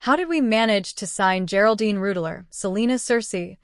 How did we manage to sign Géraldine Reuteler, Selina Cerci,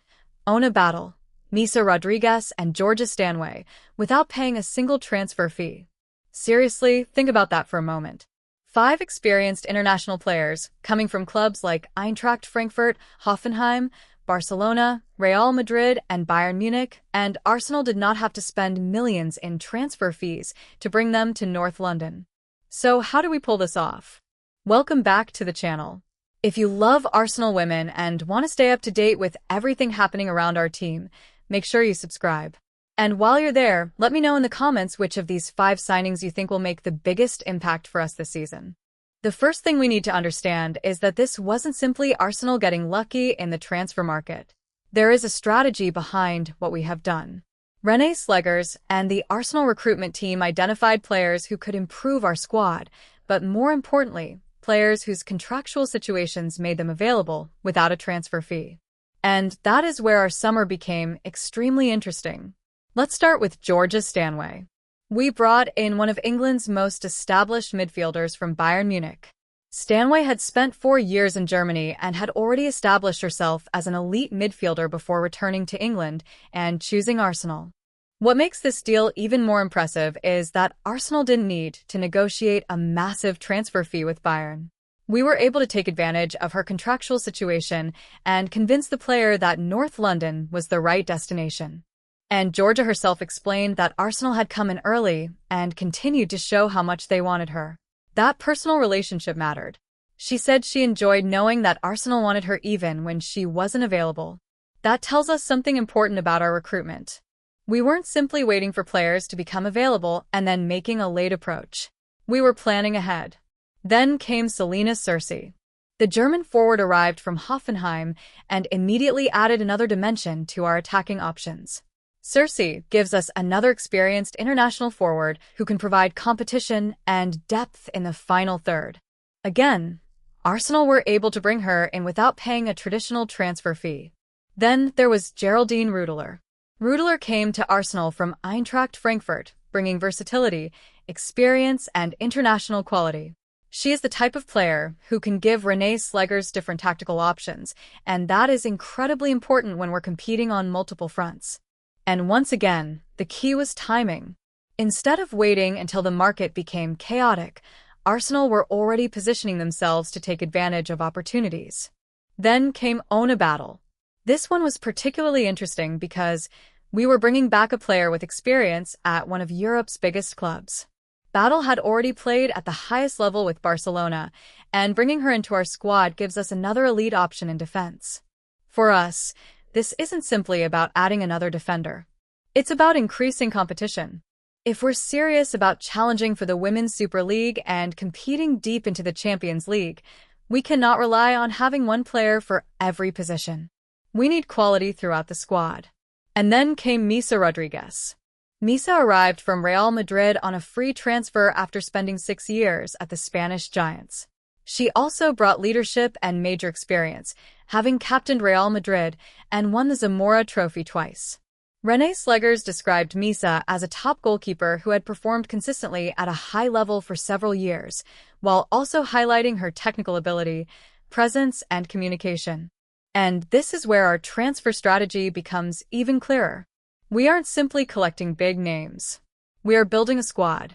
Ona Batlle, Misa Rodríguez, and Georgia Stanway without paying a single transfer fee? Seriously, think about that for a moment. 5 experienced international players, coming from clubs like Eintracht Frankfurt, Hoffenheim, Barcelona, Real Madrid, and Bayern Munich, and Arsenal did not have to spend millions in transfer fees to bring them to North London. So how do we pull this off? Welcome back to the channel. If you love Arsenal women and want to stay up to date with everything happening around our team, make sure you subscribe. And while you're there, let me know in the comments which of these 5 signings you think will make the biggest impact for us this season. The first thing we need to understand is that this wasn't simply Arsenal getting lucky in the transfer market. There is a strategy behind what we have done. Renée Slegers and the Arsenal recruitment team identified players who could improve our squad, but more importantly, players whose contractual situations made them available without a transfer fee. And that is where our summer became extremely interesting. Let's start with Georgia Stanway. We brought in one of England's most established midfielders from Bayern Munich. Stanway had spent 4 years in Germany and had already established herself as an elite midfielder before returning to England and choosing Arsenal. What makes this deal even more impressive is that Arsenal didn't need to negotiate a massive transfer fee with Bayern. We were able to take advantage of her contractual situation and convince the player that North London was the right destination. And Georgia herself explained that Arsenal had come in early and continued to show how much they wanted her. That personal relationship mattered. She said she enjoyed knowing that Arsenal wanted her even when she wasn't available. That tells us something important about our recruitment. We weren't simply waiting for players to become available and then making a late approach. We were planning ahead. Then came Selina Cerci. The German forward arrived from Hoffenheim and immediately added another dimension to our attacking options. Cerci gives us another experienced international forward who can provide competition and depth in the final third. Again, Arsenal were able to bring her in without paying a traditional transfer fee. Then there was Géraldine Reuteler. Reuteler came to Arsenal from Eintracht Frankfurt, bringing versatility, experience, and international quality. She is the type of player who can give Renée Slegers different tactical options, and that is incredibly important when we're competing on multiple fronts. And once again, the key was timing. Instead of waiting until the market became chaotic, Arsenal were already positioning themselves to take advantage of opportunities. Then came Ona Batlle. This one was particularly interesting because we were bringing back a player with experience at one of Europe's biggest clubs. Batlle had already played at the highest level with Barcelona, and bringing her into our squad gives us another elite option in defense. For us, this isn't simply about adding another defender. It's about increasing competition. If we're serious about challenging for the Women's Super League and competing deep into the Champions League, we cannot rely on having one player for every position. We need quality throughout the squad. And then came Misa Rodríguez. Misa arrived from Real Madrid on a free transfer after spending 6 years at the Spanish Giants. She also brought leadership and major experience, having captained Real Madrid and won the Zamora Trophy twice. Renée Slegers described Misa as a top goalkeeper who had performed consistently at a high level for several years, while also highlighting her technical ability, presence, and communication. And this is where our transfer strategy becomes even clearer. We aren't simply collecting big names. We are building a squad.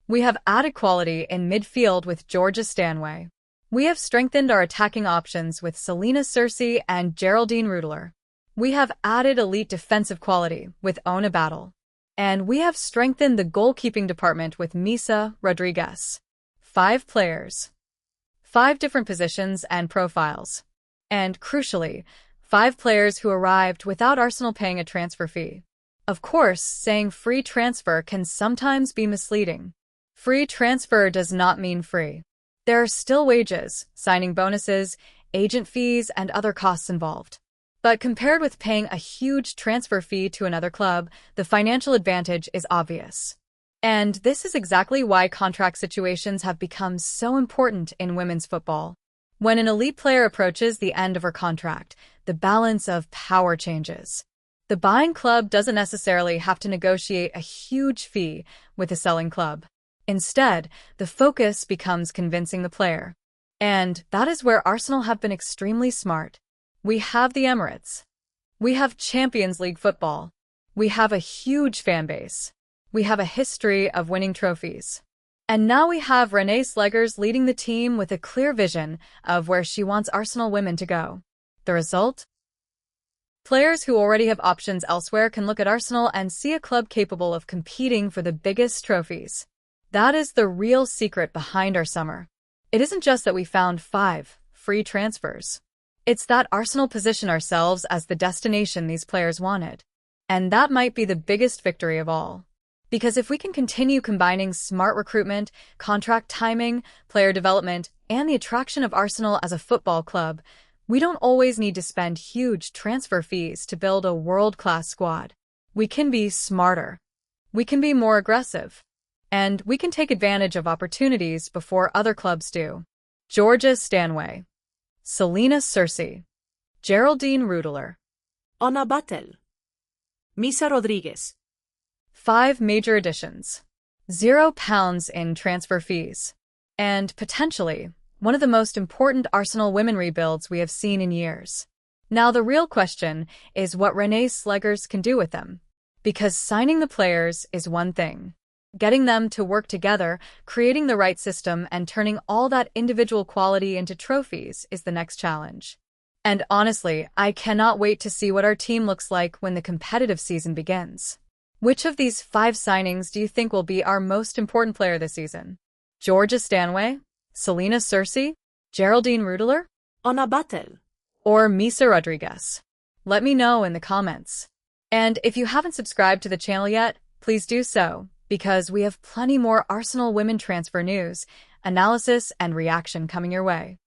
We have added quality in midfield with Georgia Stanway. We have strengthened our attacking options with Selina Cerci and Géraldine Reuteler. We have added elite defensive quality with Ona Batlle. And we have strengthened the goalkeeping department with Misa Rodríguez. 5 players. 5 different positions and profiles. And crucially, 5 players who arrived without Arsenal paying a transfer fee. Of course, saying free transfer can sometimes be misleading. Free transfer does not mean free. There are still wages, signing bonuses, agent fees, and other costs involved. But compared with paying a huge transfer fee to another club, the financial advantage is obvious. And this is exactly why contract situations have become so important in women's football. When an elite player approaches the end of her contract, the balance of power changes. The buying club doesn't necessarily have to negotiate a huge fee with the selling club. Instead, the focus becomes convincing the player. And that is where Arsenal have been extremely smart. We have the Emirates. We have Champions League football. We have a huge fan base. We have a history of winning trophies. And now we have Renée Slegers leading the team with a clear vision of where she wants Arsenal women to go. The result? Players who already have options elsewhere can look at Arsenal and see a club capable of competing for the biggest trophies. That is the real secret behind our summer. It isn't just that we found 5 free transfers. It's that Arsenal position ourselves as the destination these players wanted. And that might be the biggest victory of all. Because if we can continue combining smart recruitment, contract timing, player development, and the attraction of Arsenal as a football club, we don't always need to spend huge transfer fees to build a world-class squad. We can be smarter. We can be more aggressive. And we can take advantage of opportunities before other clubs do. Georgia Stanway, Selina Cerci, Géraldine Reuteler, Ona Batlle, Misa Rodríguez. 5 major additions, £0 in transfer fees, and potentially one of the most important Arsenal women rebuilds we have seen in years. Now the real question is what Renée Slegers can do with them. Because signing the players is one thing. Getting them to work together, creating the right system, and turning all that individual quality into trophies is the next challenge. And honestly, I cannot wait to see what our team looks like when the competitive season begins. Which of these 5 signings do you think will be our most important player this season? Georgia Stanway? Selina Cerci? Géraldine Reuteler? Ona Batlle. Or Misa Rodríguez? Let me know in the comments. And if you haven't subscribed to the channel yet, please do so, because we have plenty more Arsenal women transfer news, analysis, and reaction coming your way.